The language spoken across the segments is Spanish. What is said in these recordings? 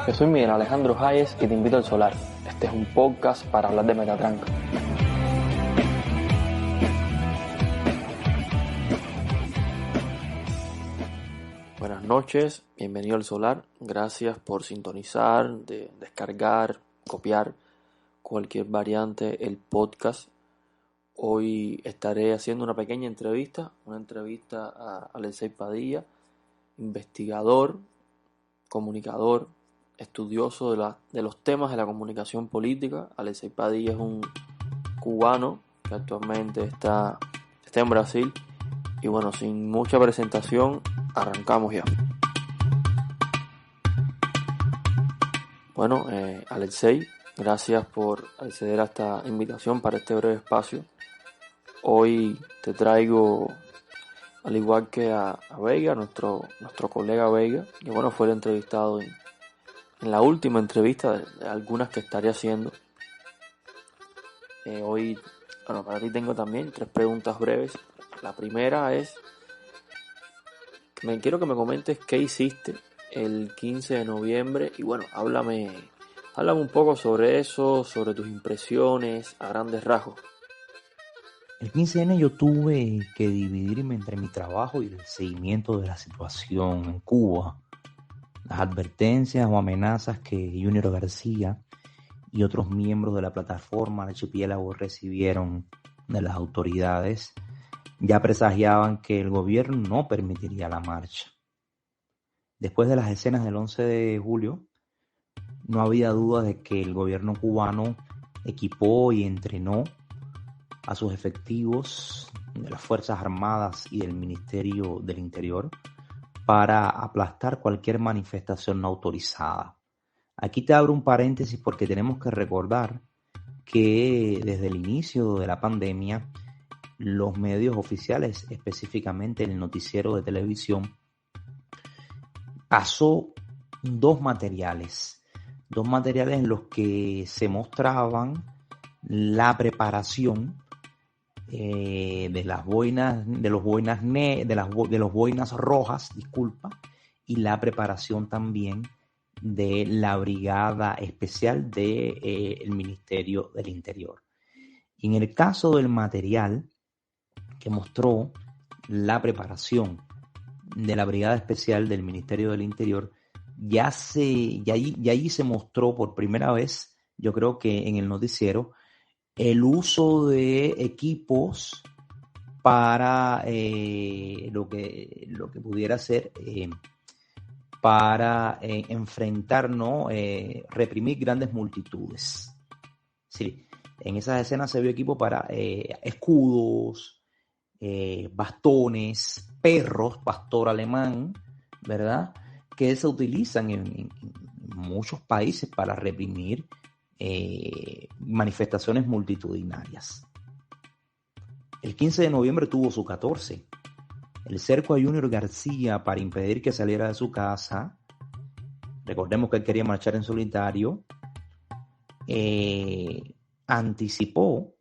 Yo soy Miguel Alejandro Hayes y te invito al Solar. Este es un podcast para hablar de Metatranca. Buenas noches, bienvenido al Solar. Gracias por sintonizar, descargar, copiar cualquier variante el podcast. Hoy estaré haciendo una pequeña entrevista, a Alexei Padilla, investigador, comunicador, estudioso de los temas de la comunicación política. Alexei Padilla es un cubano que actualmente está en Brasil. Y bueno, sin mucha presentación, arrancamos ya. Bueno, Alexei, gracias por acceder a esta invitación para este breve espacio. Hoy te traigo, al igual que a Veiga, nuestro colega Veiga, que bueno, fue el entrevistado en la última entrevista de algunas que estaré haciendo. Hoy, bueno, para ti tengo también 3 preguntas breves. La primera es, quiero que me comentes qué hiciste el 15 de noviembre y bueno, háblame un poco sobre eso, sobre tus impresiones a grandes rasgos. El 15N yo tuve que dividirme entre mi trabajo y el seguimiento de la situación en Cuba. Las advertencias o amenazas que Junior García y otros miembros de la plataforma Archipiélago recibieron de las autoridades ya presagiaban que el gobierno no permitiría la marcha. Después de las escenas del 11 de julio, no había duda de que el gobierno cubano equipó y entrenó a sus efectivos de las Fuerzas Armadas y del Ministerio del Interior para aplastar cualquier manifestación no autorizada. Aquí te abro un paréntesis porque tenemos que recordar que desde el inicio de la pandemia, los medios oficiales, específicamente el noticiero de televisión, pasó dos materiales en los que se mostraban la preparación de las boinas rojas, y la preparación también de la Brigada Especial del Ministerio del Interior. Y en el caso del material que mostró la preparación de la Brigada Especial del Ministerio del Interior, ya allí se mostró por primera vez, yo creo que en el noticiero, el uso de equipos para lo que pudiera ser para enfrentar, ¿no? Reprimir grandes multitudes. Sí, en esas escenas se vio equipo para escudos, bastones, perros, pastor alemán, ¿verdad? Que se utilizan en muchos países para reprimir manifestaciones multitudinarias. El 15 de noviembre tuvo su 14. El cerco a Junior García para impedir que saliera de su casa. Recordemos que él quería marchar en solitario. Anticipó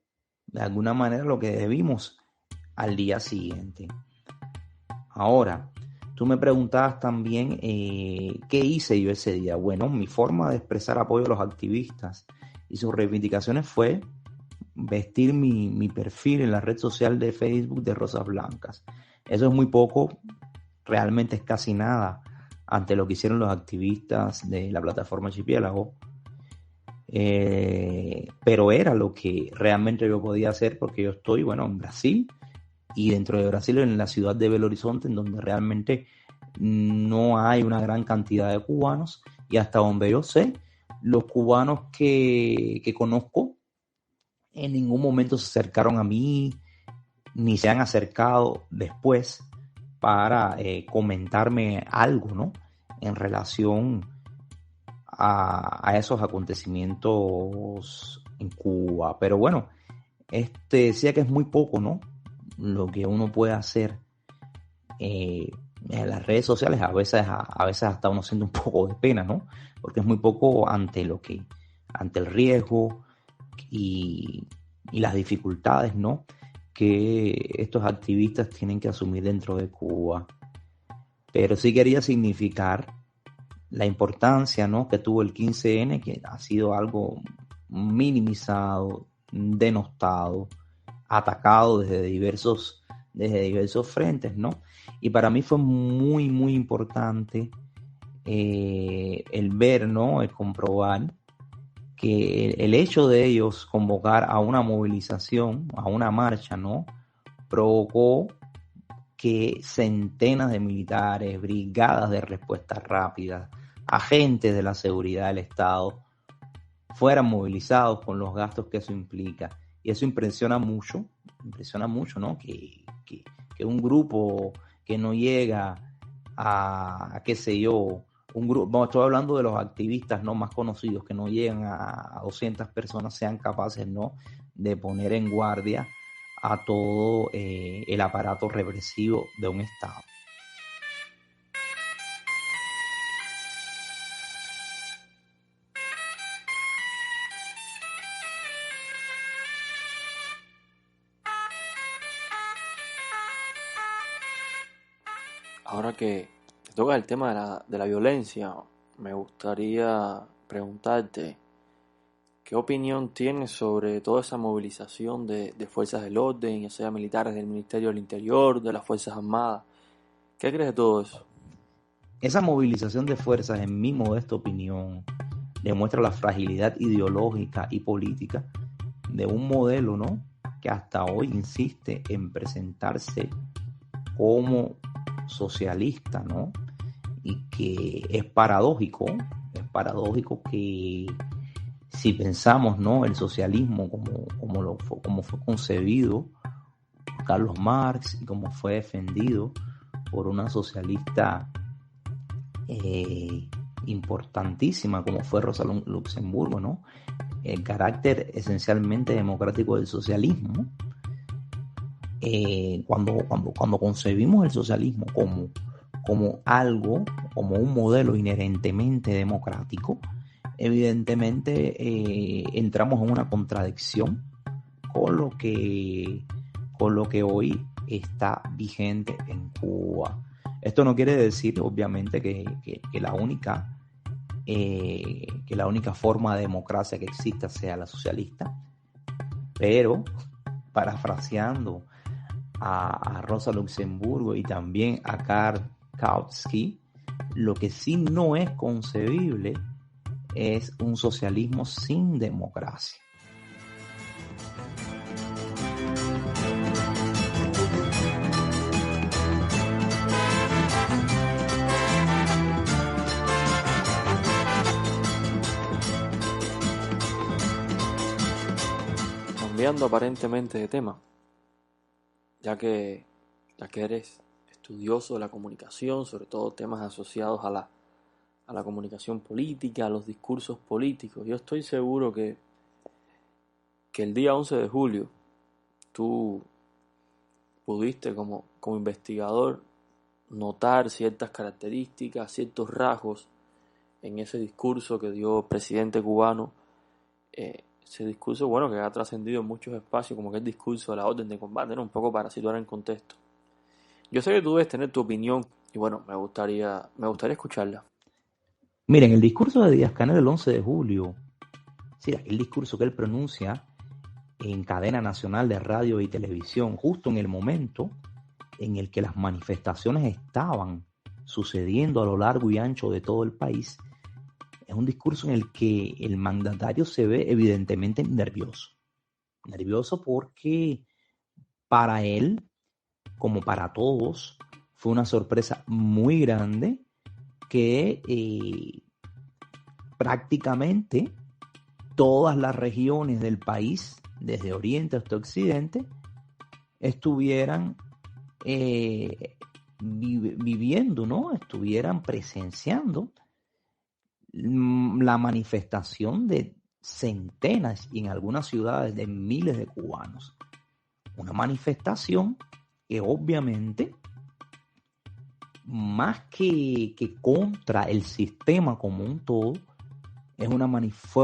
de alguna manera lo que debimos al día siguiente. Ahora, tú me preguntabas también qué hice yo ese día. Bueno, mi forma de expresar apoyo a los activistas y sus reivindicaciones fue vestir mi perfil en la red social de Facebook de Rosas Blancas. Eso es muy poco, realmente es casi nada ante lo que hicieron los activistas de la plataforma Archipiélago. Pero era lo que realmente yo podía hacer porque yo estoy, en Brasil, y dentro de Brasil en la ciudad de Belo Horizonte, en donde realmente no hay una gran cantidad de cubanos, y hasta donde yo sé, los cubanos que conozco en ningún momento se acercaron a mí, ni se han acercado después para comentarme algo, ¿no? En relación a esos acontecimientos en Cuba. Pero bueno, decía que es muy poco, ¿no? Lo que uno puede hacer en las redes sociales, a veces hasta uno siente un poco de pena, ¿no? Porque es muy poco ante el riesgo y las dificultades, ¿no? Que estos activistas tienen que asumir dentro de Cuba. pero sí quería significar la importancia, ¿no?, que tuvo el 15N, que ha sido algo minimizado, denostado, atacado desde diversos frentes, ¿no? Y para mí fue muy, muy importante el ver, ¿no?, el comprobar que el hecho de ellos convocar a una movilización, a una marcha, ¿no?, provocó que centenas de militares, brigadas de respuesta rápida, agentes de la seguridad del Estado fueran movilizados con los gastos que eso implica. Y eso impresiona mucho, ¿no? Que un grupo que no llega a qué sé yo, un grupo, estoy hablando de los activistas no más conocidos, que no llegan a 200 personas, sean capaces, ¿no?, de poner en guardia a todo el aparato represivo de un Estado. Ahora que te toca el tema de la violencia, me gustaría preguntarte qué opinión tienes sobre toda esa movilización de fuerzas del orden, ya sea militares del Ministerio del Interior, de las Fuerzas Armadas. ¿Qué crees de todo eso? Esa movilización de fuerzas, en mi modesta opinión, demuestra la fragilidad ideológica y política de un modelo, ¿no?, que hasta hoy insiste en presentarse como socialista, ¿no? Y que es paradójico que si pensamos, ¿no?, el socialismo como fue concebido por Carlos Marx y como fue defendido por una socialista importantísima como fue Rosa Luxemburgo, ¿no?, el carácter esencialmente democrático del socialismo, cuando concebimos el socialismo como algo, como un modelo inherentemente democrático, evidentemente entramos en una contradicción con lo que hoy está vigente en Cuba. Esto no quiere decir, obviamente, que la única forma de democracia que exista sea la socialista, pero parafraseando a Rosa Luxemburgo y también a Karl Kautsky, lo que sí no es concebible es un socialismo sin democracia. Cambiando aparentemente de tema, ya que eres estudioso de la comunicación, sobre todo temas asociados a la comunicación política, a los discursos políticos. Yo estoy seguro que el día 11 de julio tú pudiste como investigador notar ciertas características, ciertos rasgos en ese discurso que dio el presidente cubano, ese discurso, bueno, que ha trascendido en muchos espacios, como que el discurso de la orden de combate, ¿no?, un poco para situar en contexto. Yo sé que tú debes tener tu opinión y bueno, me gustaría escucharla. Miren, el discurso de Díaz-Canel el 11 de julio, sí, el discurso que él pronuncia en cadena nacional de radio y televisión, justo en el momento en el que las manifestaciones estaban sucediendo a lo largo y ancho de todo el país, es un discurso en el que el mandatario se ve evidentemente nervioso porque para él, como para todos, fue una sorpresa muy grande que prácticamente todas las regiones del país, desde oriente hasta occidente, estuvieran viviendo, ¿no?, estuvieran presenciando la manifestación de centenas y en algunas ciudades de miles de cubanos. Una manifestación que obviamente, más que contra el sistema como un todo,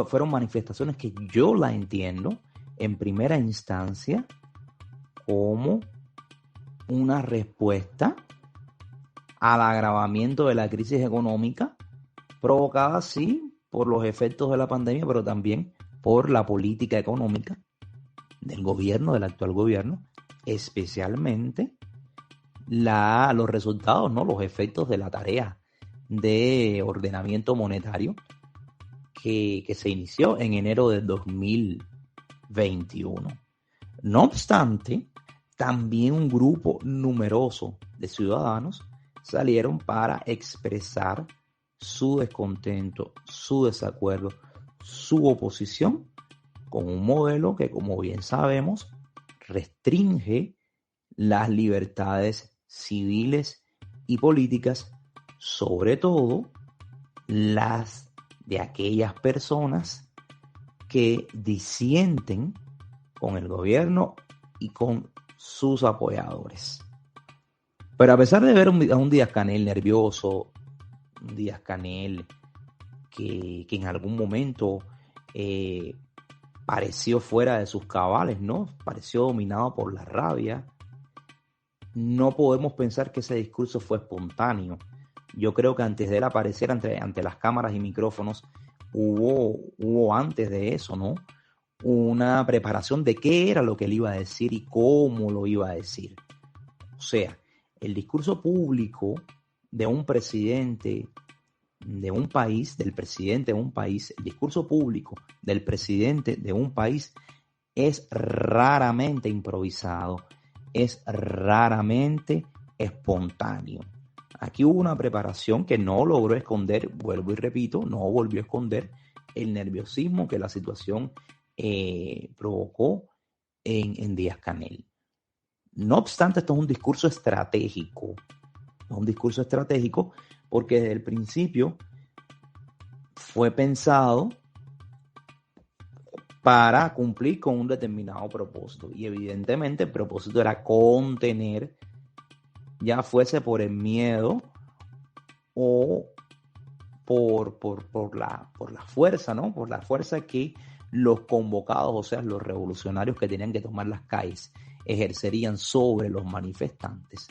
fueron manifestaciones que yo la entiendo en primera instancia como una respuesta al agravamiento de la crisis económica provocada, sí, por los efectos de la pandemia, pero también por la política económica del gobierno, del actual gobierno, especialmente los resultados, ¿no? Los efectos de la tarea de ordenamiento monetario que se inició en enero de 2021. No obstante, también un grupo numeroso de ciudadanos salieron para expresar su descontento, su desacuerdo, su oposición con un modelo que, como bien sabemos, restringe las libertades civiles y políticas, sobre todo las de aquellas personas que disienten con el gobierno y con sus apoyadores. Pero a pesar de ver a un Díaz-Canel nervioso, un Díaz-Canel que en algún momento pareció fuera de sus cabales, ¿no? Pareció dominado por la rabia. No podemos pensar que ese discurso fue espontáneo. Yo creo que antes de él aparecer ante las cámaras y micrófonos, hubo antes de eso, ¿no? Una preparación de qué era lo que él iba a decir y cómo lo iba a decir. O sea, el discurso público de un presidente de un país, del presidente de un país, el discurso público del presidente de un país es raramente improvisado, es raramente espontáneo. Aquí hubo una preparación que no logró esconder, vuelvo y repito, no volvió a esconder el nerviosismo que la situación provocó en Díaz-Canel. No obstante, esto es un discurso estratégico. Es un discurso estratégico porque desde el principio fue pensado para cumplir con un determinado propósito. Y evidentemente el propósito era contener, ya fuese por el miedo o por la fuerza, ¿no? Por la fuerza que los convocados, o sea, los revolucionarios que tenían que tomar las calles, ejercerían sobre los manifestantes.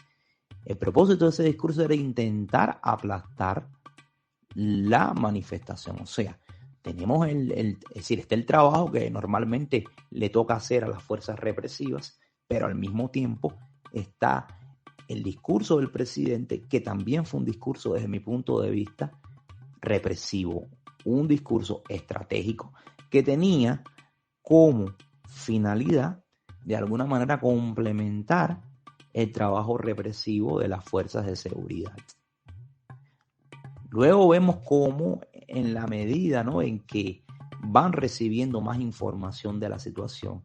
El propósito de ese discurso era intentar aplastar la manifestación. O sea, tenemos es decir, está el trabajo que normalmente le toca hacer a las fuerzas represivas, pero al mismo tiempo está el discurso del presidente, que también fue un discurso desde mi punto de vista represivo, un discurso estratégico que tenía como finalidad de alguna manera complementar el trabajo represivo de las fuerzas de seguridad. Luego vemos cómo en la medida, ¿no?, en que van recibiendo más información de la situación,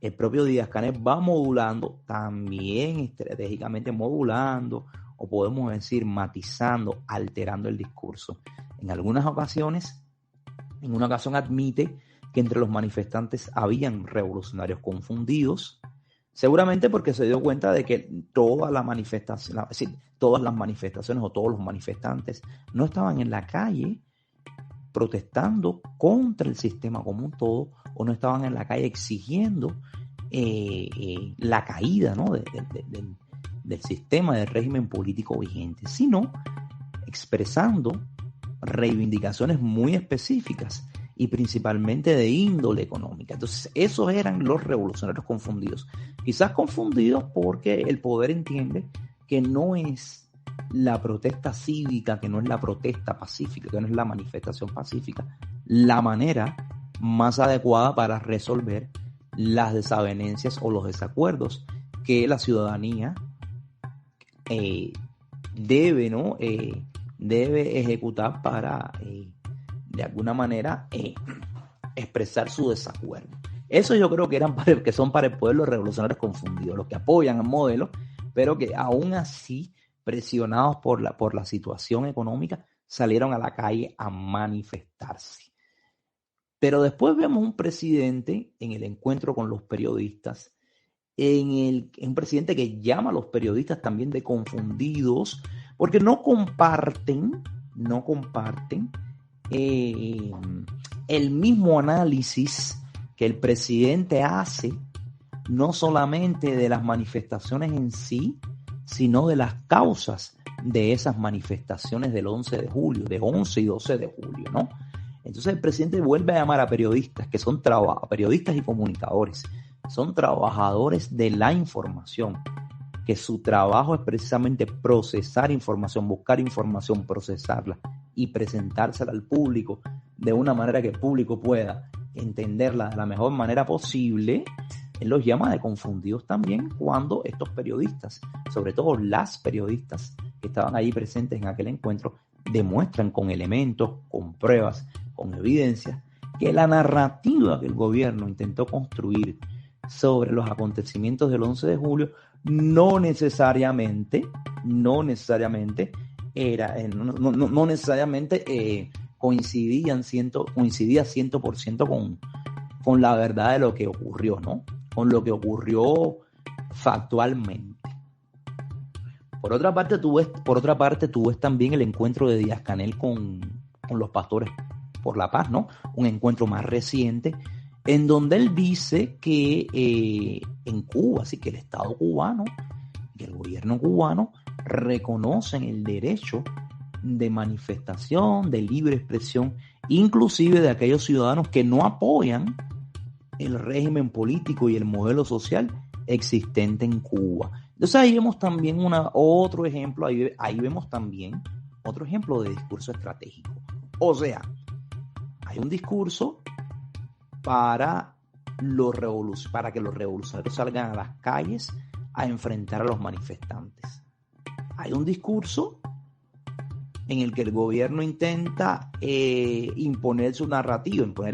el propio Díaz-Canel va modulando, también estratégicamente modulando, o podemos decir matizando, alterando el discurso. En algunas ocasiones, en una ocasión admite que entre los manifestantes habían revolucionarios confundidos, seguramente porque se dio cuenta de que todas las manifestaciones o todos los manifestantes no estaban en la calle protestando contra el sistema como un todo, o no estaban en la calle exigiendo la caída, ¿no?, del sistema, del régimen político vigente, sino expresando reivindicaciones muy específicas y principalmente de índole económica. Entonces, esos eran los revolucionarios confundidos. Quizás confundidos porque el poder entiende que no es la protesta cívica, que no es la protesta pacífica, que no es la manifestación pacífica, la manera más adecuada para resolver las desavenencias o los desacuerdos que la ciudadanía debe ejecutar para de alguna manera expresar su desacuerdo. Eso yo creo que son para el poder los revolucionarios confundidos, los que apoyan al modelo, pero que aún así, presionados por la situación económica, salieron a la calle a manifestarse. Pero después vemos un presidente en el encuentro con los periodistas, un presidente que llama a los periodistas también de confundidos, porque no comparten el mismo análisis que el presidente hace, no solamente de las manifestaciones en sí, sino de las causas de esas manifestaciones del 11 de julio, de 11 y 12 de julio, ¿no? Entonces el presidente vuelve a llamar a periodistas, que son periodistas y comunicadores, son trabajadores de la información, que su trabajo es precisamente procesar información, buscar información, procesarla y presentársela al público de una manera que el público pueda entenderla de la mejor manera posible. Él los llama de confundidos también cuando estos periodistas, sobre todo las periodistas que estaban ahí presentes en aquel encuentro, demuestran con elementos, con pruebas, con evidencias, que la narrativa que el gobierno intentó construir sobre los acontecimientos del 11 de julio no necesariamente coincidía 100% con la verdad de lo que ocurrió, ¿no? Con lo que ocurrió factualmente. Por otra parte, tú ves también el encuentro de Díaz-Canel con los pastores por la paz, ¿no? Un encuentro más reciente, en donde él dice que en Cuba, así que el Estado cubano y el gobierno cubano reconocen el derecho de manifestación, de libre expresión, inclusive de aquellos ciudadanos que no apoyan el régimen político y el modelo social existente en Cuba. Entonces ahí vemos también otro ejemplo de discurso estratégico. O sea, hay un discurso para que los revolucionarios salgan a las calles a enfrentar a los manifestantes. Hay un discurso en el que el gobierno intenta imponer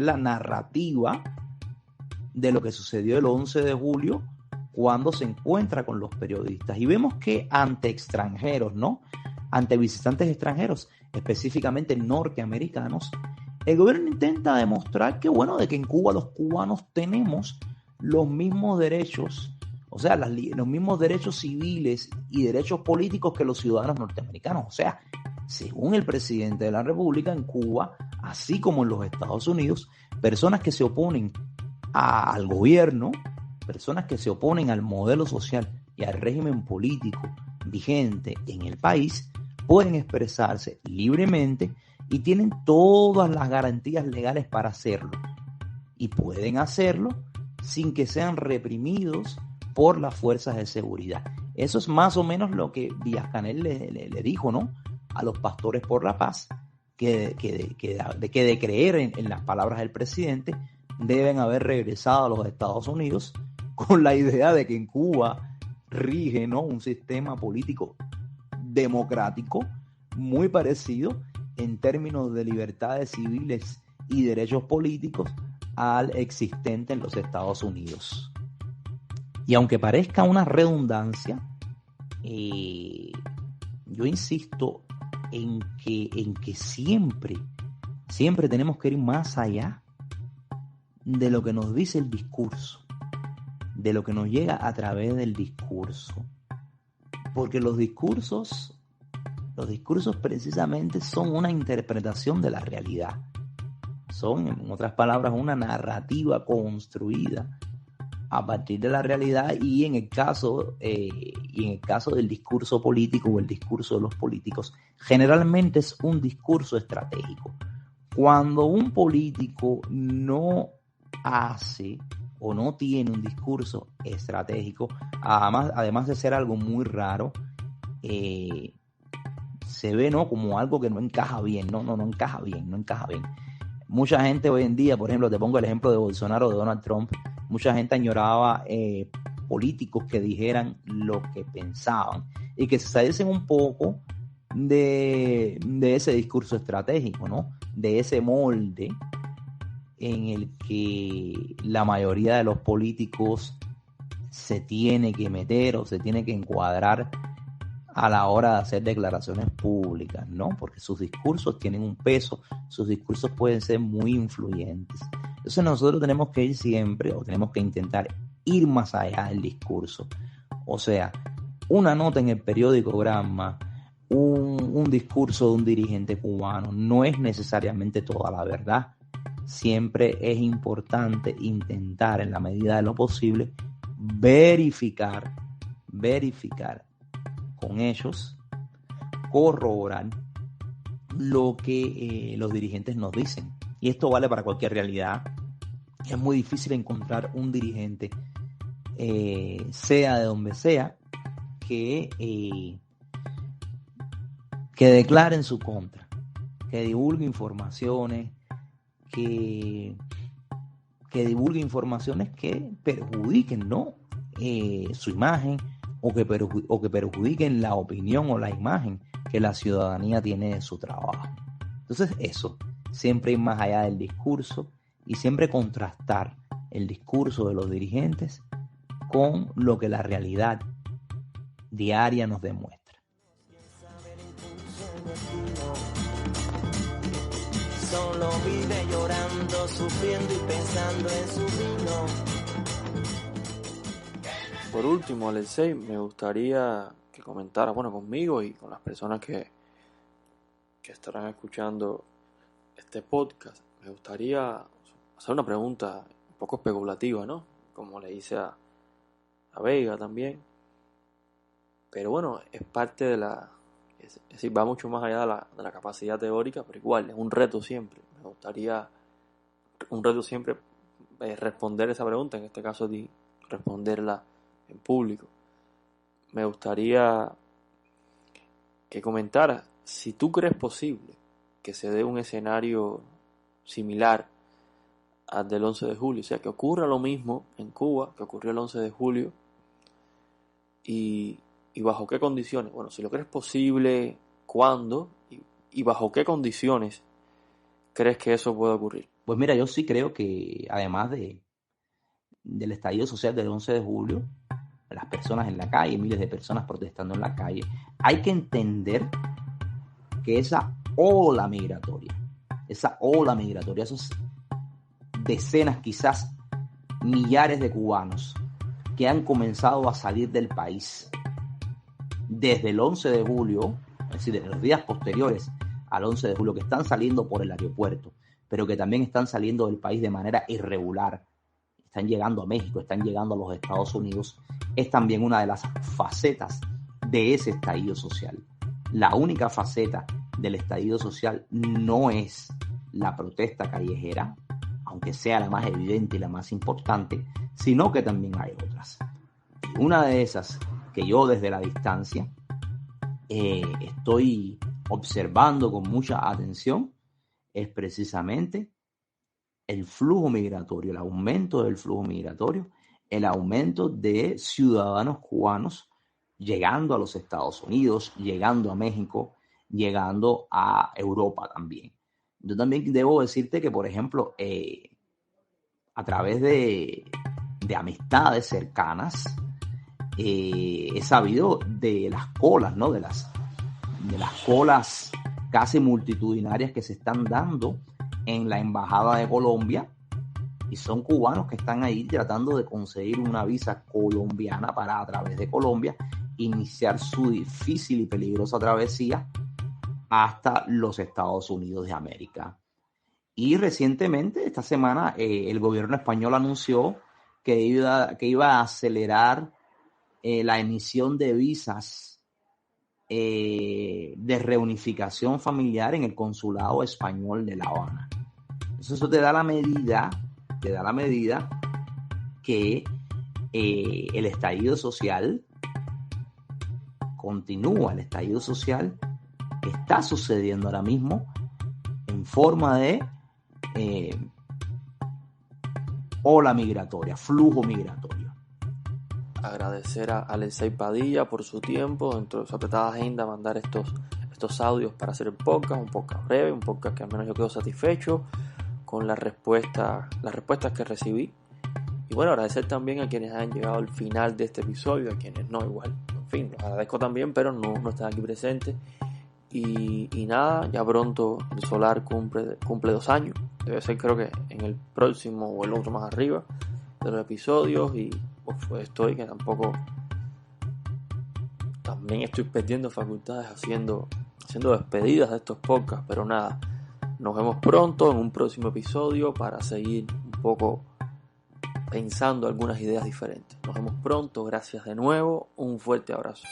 la narrativa de lo que sucedió el 11 de julio cuando se encuentra con los periodistas. Y vemos que ante extranjeros, ¿no? Ante visitantes extranjeros, específicamente norteamericanos, el gobierno intenta demostrar que, de que en Cuba los cubanos tenemos los mismos derechos, o sea, los mismos derechos civiles y derechos políticos que los ciudadanos norteamericanos. O sea, según el presidente de la República, en Cuba, así como en los Estados Unidos, personas que se oponen al gobierno, personas que se oponen al modelo social y al régimen político vigente en el país, pueden expresarse libremente y tienen todas las garantías legales para hacerlo. Y pueden hacerlo sin que sean reprimidos por las fuerzas de seguridad. Eso es más o menos lo que Díaz-Canel le dijo, ¿no?, a los pastores por la paz, que de creer en las palabras del presidente, deben haber regresado a los Estados Unidos con la idea de que en Cuba rige, ¿no?, un sistema político democrático muy parecido en términos de libertades civiles y derechos políticos al existente en los Estados Unidos. Y aunque parezca una redundancia, yo insisto en que siempre tenemos que ir más allá de lo que nos dice el discurso, de lo que nos llega a través del discurso. Porque los discursos precisamente son una interpretación de la realidad. Son, en otras palabras, una narrativa construida a partir de la realidad, y en el caso del discurso político o el discurso de los políticos, generalmente es un discurso estratégico. Cuando un político no hace o no tiene un discurso estratégico, además de ser algo muy raro, se ve, ¿no?, como algo que no encaja bien, no encaja bien. Mucha gente hoy en día, por ejemplo, te pongo el ejemplo de Bolsonaro o de Donald Trump, mucha gente añoraba políticos que dijeran lo que pensaban y que se saliesen un poco de ese discurso estratégico, ¿no?, de ese molde en el que la mayoría de los políticos se tiene que meter o se tiene que encuadrar a la hora de hacer declaraciones públicas, ¿no? Porque sus discursos tienen un peso, sus discursos pueden ser muy influyentes. Entonces nosotros tenemos que ir siempre, o tenemos que intentar ir más allá del discurso. O sea, una nota en el periódico Granma, un discurso de un dirigente cubano, no es necesariamente toda la verdad. Siempre es importante intentar, en la medida de lo posible, verificar con ellos corroborar lo que los dirigentes nos dicen. Y esto vale para cualquier realidad. Es muy difícil encontrar un dirigente, sea de donde sea, que declare en su contra, que divulgue informaciones, que divulgue informaciones que perjudiquen, ¿no? Su imagen, o que perjudiquen la opinión o la imagen que la ciudadanía tiene de su trabajo. Entonces eso, siempre ir más allá del discurso y siempre contrastar el discurso de los dirigentes con lo que la realidad diaria nos demuestra. Solo vive llorando, sufriendo y pensando en su vino. Por último, Alexei, me gustaría que comentara, conmigo y con las personas que estarán escuchando este podcast. Me gustaría hacer una pregunta un poco especulativa, ¿no? Como le hice a Vega también. Pero es parte de es decir, va mucho más allá de la capacidad teórica, pero igual, es un reto siempre. Me gustaría responder esa pregunta, en este caso responderla en público. Me gustaría que comentara si tú crees posible que se dé un escenario similar al del 11 de julio, o sea, que ocurra lo mismo en Cuba que ocurrió el 11 de julio y bajo qué condiciones. Si lo crees posible, ¿cuándo? Y bajo qué condiciones crees que eso puede ocurrir. Pues mira, yo sí creo que además del estallido social del 11 de julio, las personas en la calle, miles de personas protestando en la calle, hay que entender que esa ola migratoria, esos decenas, quizás millares de cubanos que han comenzado a salir del país desde el 11 de julio, es decir, desde los días posteriores al 11 de julio, que están saliendo por el aeropuerto, pero que también están saliendo del país de manera irregular, están llegando a México, están llegando a los Estados Unidos, es también una de las facetas de ese estallido social. La única faceta del estallido social no es la protesta callejera, aunque sea la más evidente y la más importante, sino que también hay otras. Y una de esas que yo desde la distancia estoy observando con mucha atención es precisamente el flujo migratorio, el aumento del flujo migratorio, el aumento de ciudadanos cubanos llegando a los Estados Unidos, llegando a México, llegando a Europa también. Yo también debo decirte que, por ejemplo, a través de amistades cercanas, he sabido de las colas, ¿no? De las colas casi multitudinarias que se están dando en la Embajada de Colombia, y son cubanos que están ahí tratando de conseguir una visa colombiana para, a través de Colombia, iniciar su difícil y peligrosa travesía hasta los Estados Unidos de América. Y recientemente, esta semana, el gobierno español anunció que iba a acelerar la emisión de visas de reunificación familiar en el consulado español de La Habana. Eso te da la medida que el estallido social continúa, el estallido social está sucediendo ahora mismo en forma de ola migratoria, flujo migratorio. Agradecer a Alexei Padilla por su tiempo dentro de su apretada agenda, mandar estos audios para hacer el podcast, un podcast breve, un podcast que al menos yo quedo satisfecho con las respuestas que recibí. Y agradecer también a quienes han llegado al final de este episodio, a quienes no, igual. En fin, los agradezco también, pero no están aquí presentes. Y nada, ya pronto el Solar cumple 2 años. Debe ser, creo que en el próximo o el otro más arriba de los episodios. Y estoy que también estoy perdiendo facultades haciendo despedidas de estos podcasts. Pero nada, nos vemos pronto en un próximo episodio para seguir un poco pensando algunas ideas diferentes. Nos vemos pronto, gracias de nuevo, un fuerte abrazo.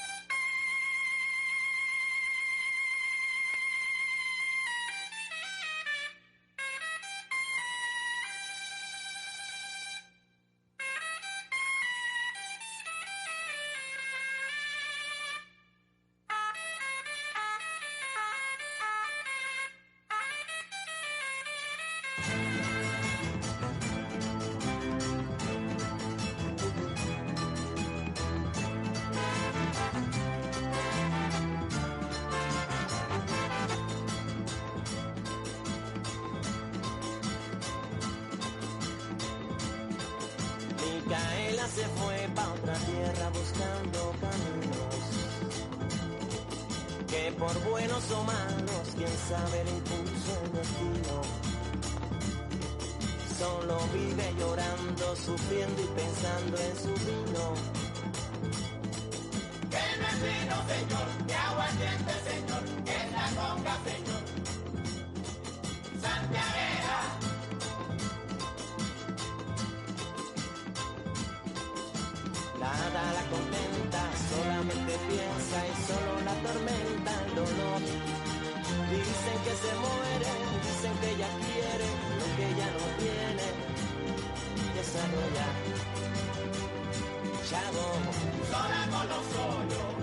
Micaela se fue pa' otra tierra buscando caminos, que por buenos o malos, quién sabe el impulso del destino. Solo vive llorando, sufriendo y pensando en su vino. Que no es vino, señor, que aguardiente, señor, que es la conga, señor. Santiaguera. La hada la contenta, solamente piensa y solo la tormenta el dolor. Dicen que se muere, dicen que ella quiere lo que ella no tiene. Desarrollar, chavo, Sola con los hoyos.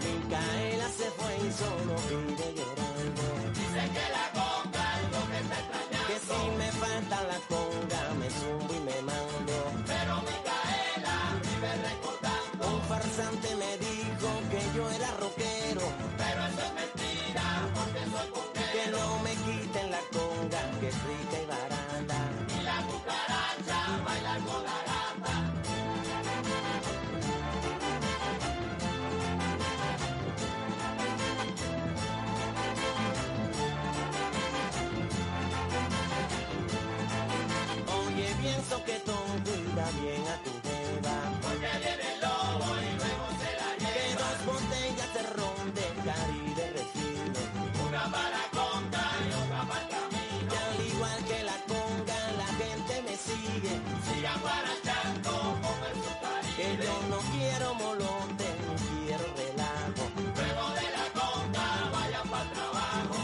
Micaela se fue y solo vive llorando. Dice que la conga es lo que está extrañando. Que si me falta la conga me zumbo y me mando. Pero Micaela vive recordando. Un farsante me dijo que yo era rockero, Pero eso es mentira, porque soy conguero. que no me quiten la conga, que es rica y barata. Y la cucaracha baila con la gata. Oye, pienso que tú cuida bien a tu jeva, Porque viene el lobo y luego se la que lleva. 2 botellas de ron de Caribe refino, Una para la conga y otra para el camino. y al igual que la conga la gente me sigue, Sigan guarachando con el que Caribe. yo no quiero molote ni quiero relajo. Luego de la conga vayan para el trabajo.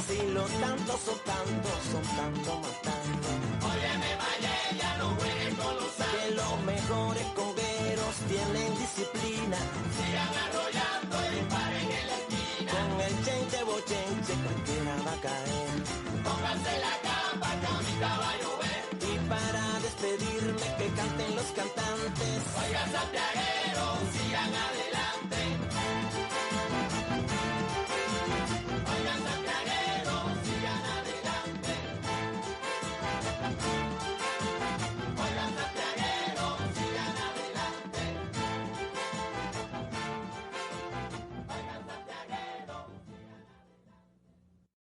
Si los tantos son tantos, son tanto más tanto.